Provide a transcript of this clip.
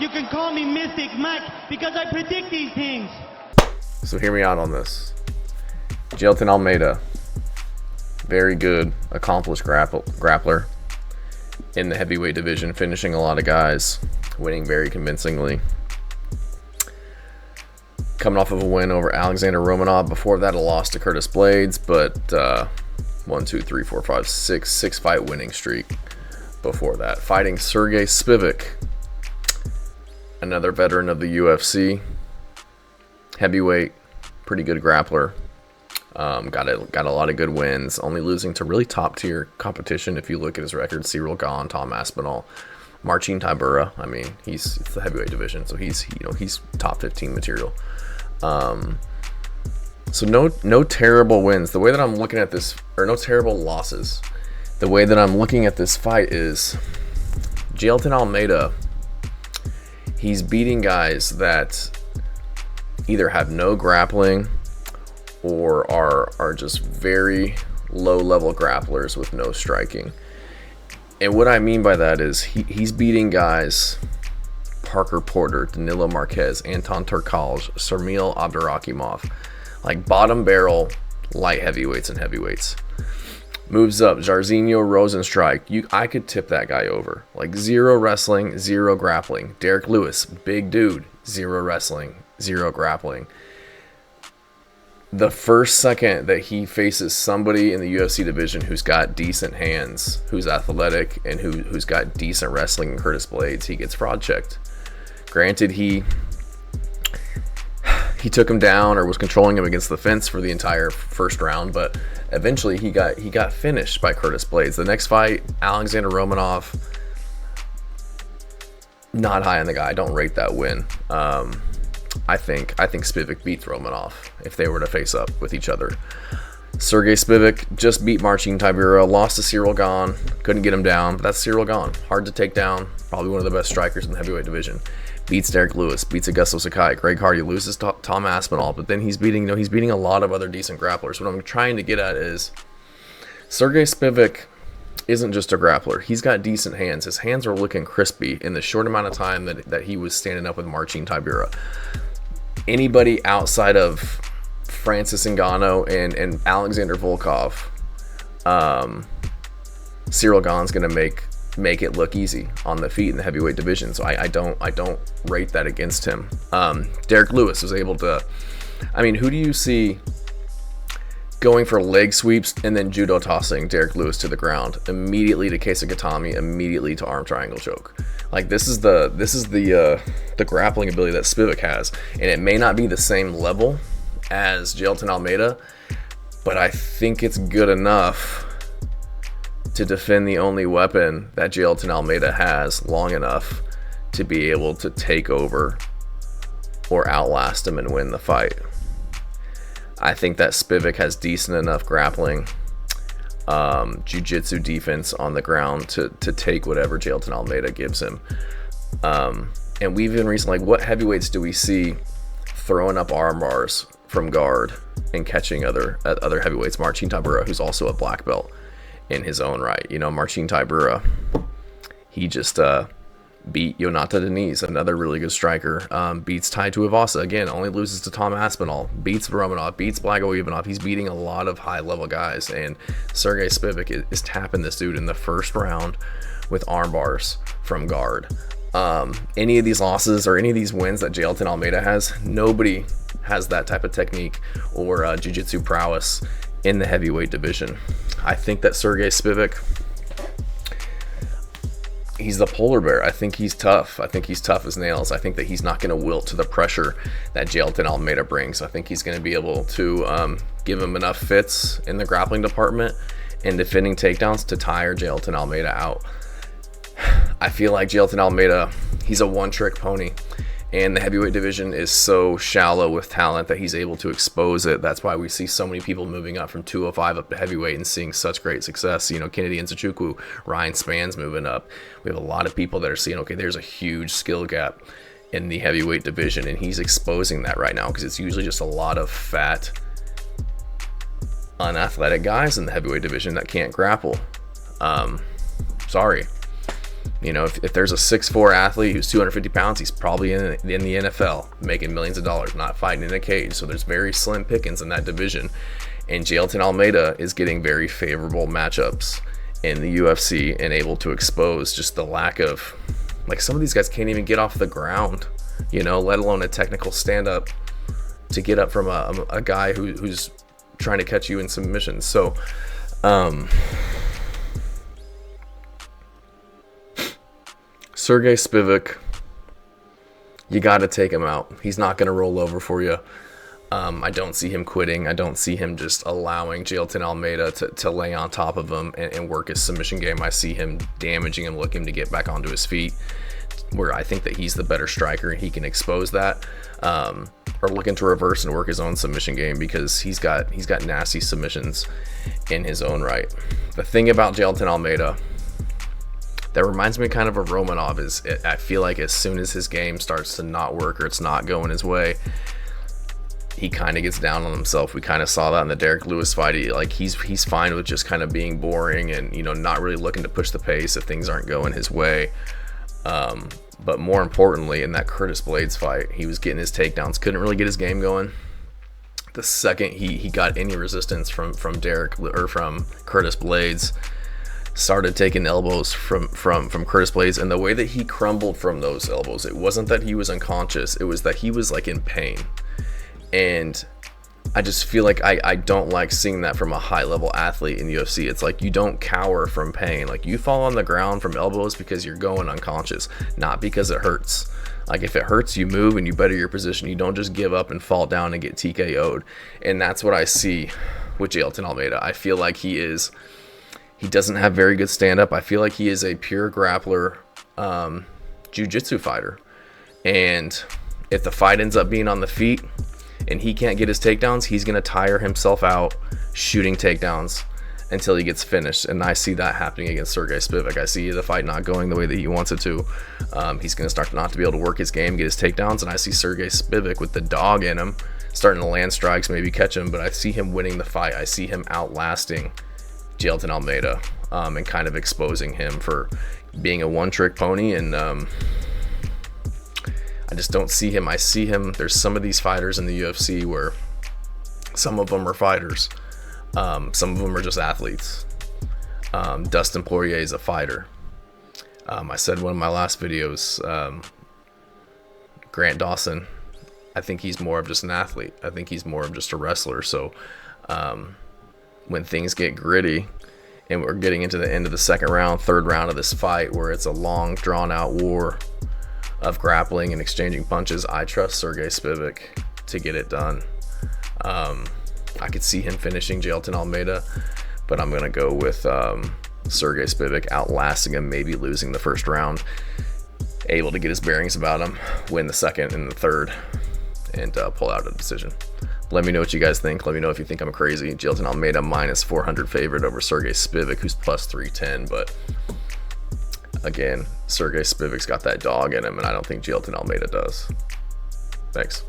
You can call me Mystic Mike because I predict these things. So hear me out on this. Jailton Almeida, very good, accomplished grappler in the heavyweight division, finishing a lot of guys, winning very convincingly. Coming off of a win over Alexander Romanov. Before that, a loss to Curtis Blades, but 6 fight winning streak before that. Fighting Serghei Spivac, another veteran of the UFC, heavyweight, pretty good grappler. Got a lot of good wins, only losing to really top tier competition. If you look at his record, Cyril Gahn, Tom Aspinall, Marcin Tybura. I mean, it's the heavyweight division, so he's top 15 material. So no terrible wins. The way that I'm looking at this, or no terrible losses. The way that I'm looking at this fight is Jailton Almeida. He's beating guys that either have no grappling or are just very low level grapplers with no striking. And what I mean by that is he's beating guys Parker Porter, Danilo Marquez, Anton Turkalj, Sermil Abdurakhimov, like bottom barrel light heavyweights and heavyweights. Moves up, Jairzinho Rozenstruik. I could tip that guy over. Like 0 wrestling, 0 grappling. Derek Lewis, big dude, 0 wrestling, 0 grappling. The first second that he faces somebody in the UFC division who's got decent hands, who's athletic, and who's got decent wrestling in Curtis Blades, he gets fraud checked. Granted, he took him down or was controlling him against the fence for the entire first round, but eventually he got finished by Curtis Blades. The next fight, Alexander Romanov, not high on the guy. I don't rate that win. I think Spivac beats Romanov if they were to face up with each other. Serghei Spivac just beat Marcin Tybura, lost to Cyril Gahn, couldn't get him down, but that's Cyril Gahn. Hard to take down, probably one of the best strikers in the heavyweight division. Beats Derek Lewis, beats Augusto Sakai, Greg Hardy, loses to Tom Aspinall, but then he's beating a lot of other decent grapplers. What I'm trying to get at is Serghei Spivac isn't just a grappler. He's got decent hands. His hands are looking crispy in the short amount of time that he was standing up with Marcin Tybura. Anybody outside of Francis Ngannou and Alexander Volkov, Cyril Gahn's gonna make it look easy on the feet in the heavyweight division. So I don't rate that against him. Derek Lewis was able to. I mean, who do you see going for leg sweeps and then judo tossing Derek Lewis to the ground immediately to Kesagatami, immediately to arm triangle choke? Like this is the grappling ability that Spivac has, and it may not be the same level as Jailton Almeida, but I think it's good enough to defend the only weapon that Jailton Almeida has long enough to be able to take over or outlast him and win the fight. I think that Spivac has decent enough grappling, jiu-jitsu defense on the ground to take whatever Jailton Almeida gives him. And we've been recently, like, what heavyweights do we see throwing up arm bars from guard and catching other heavyweights? Marcin Tybura, who's also a black belt in his own right. Marcin Tybura, he just beat Yonata Deniz, another really good striker. Beats Tai Tuivasa, again, only loses to Tom Aspinall. Beats Romanov, beats Blago Ivanov. He's beating a lot of high-level guys, and Serghei Spivac is tapping this dude in the first round with arm bars from guard. Any of these losses or any of these wins that Jailton Almeida has, nobody has that type of technique or jiu-jitsu prowess in the heavyweight division. I think that Serghei Spivac, he's the polar bear. I think he's tough. I think he's tough as nails. I think that he's not going to wilt to the pressure that Jailton Almeida brings. I think he's going to be able to give him enough fits in the grappling department and defending takedowns to tire Jailton Almeida out. I feel like Jailton Almeida, he's a one-trick pony, and the heavyweight division is so shallow with talent that he's able to expose it. That's why we see so many people moving up from 205 up to heavyweight and seeing such great success. Kennedy Nzechukwu, Ryan Span's moving up. We have a lot of people that are seeing, okay, there's a huge skill gap in the heavyweight division, and he's exposing that right now because it's usually just a lot of fat, unathletic guys in the heavyweight division that can't grapple. Sorry. You know, if there's a 6'4" athlete who's 250 pounds, he's probably in the NFL making millions of dollars, not fighting in a cage. So there's very slim pickings in that division. And Jailton Almeida is getting very favorable matchups in the UFC and able to expose just the lack of, like, some of these guys can't even get off the ground, you know, let alone a technical stand-up to get up from a guy who's trying to catch you in submissions. So, Serghei Spivac, you got to take him out. He's not going to roll over for you. I don't see him quitting. I don't see him just allowing Jailton Almeida to lay on top of him and work his submission game. I see him damaging him, looking to get back onto his feet, where I think that he's the better striker and he can expose that, or looking to reverse and work his own submission game, because he's got nasty submissions in his own right. The thing about Jailton Almeida that reminds me kind of Romanov is, I feel like as soon as his game starts to not work or it's not going his way, he kind of gets down on himself. We kind of saw that in the Derek Lewis fight. He's fine with just kind of being boring and, you know, not really looking to push the pace if things aren't going his way. But more importantly, in that Curtis Blades fight, he was getting his takedowns, couldn't really get his game going. The second he got any resistance from Derek or from Curtis Blades, started taking elbows from Curtis Blades, and the way that he crumbled from those elbows, it wasn't that he was unconscious, it was that he was like in pain. And I just feel like I don't like seeing that from a high level athlete in UFC. It's like, you don't cower from pain. Like, you fall on the ground from elbows because you're going unconscious, not because it hurts. Like, if it hurts, you move and you better your position. You don't just give up and fall down and get TKO'd. And that's what I see with Jailton Almeida. I feel like he doesn't have very good stand-up. I feel like he is a pure grappler, jiu-jitsu fighter. And if the fight ends up being on the feet and he can't get his takedowns, he's going to tire himself out shooting takedowns until he gets finished. And I see that happening against Serghei Spivac. I see the fight not going the way that he wants it to. He's going to start not to be able to work his game, get his takedowns. And I see Serghei Spivac with the dog in him, starting to land strikes, maybe catch him. But I see him winning the fight. I see him outlasting Jailton Almeida, and kind of exposing him for being a one-trick pony. And I just don't see him. I see him. There's some of these fighters in the UFC where some of them are fighters. Some of them are just athletes. Dustin Poirier is a fighter. I said in one of my last videos, Grant Dawson, I think he's more of just an athlete. I think he's more of just a wrestler. So when things get gritty and we're getting into the end of the second round, third round of this fight, where it's a long, drawn-out war of grappling and exchanging punches, I trust Serghei Spivac to get it done. I could see him finishing Jailton Almeida, but I'm going to go with Serghei Spivac outlasting him, maybe losing the first round, able to get his bearings about him, win the second and the third, and pull out a decision. Let me know what you guys think. Let me know if you think I'm crazy. Jailton Almeida minus 400 favorite over Serghei Spivac, who's plus 310, but again, Serghei Spivac's got that dog in him, and I don't think Jailton Almeida does. Thanks.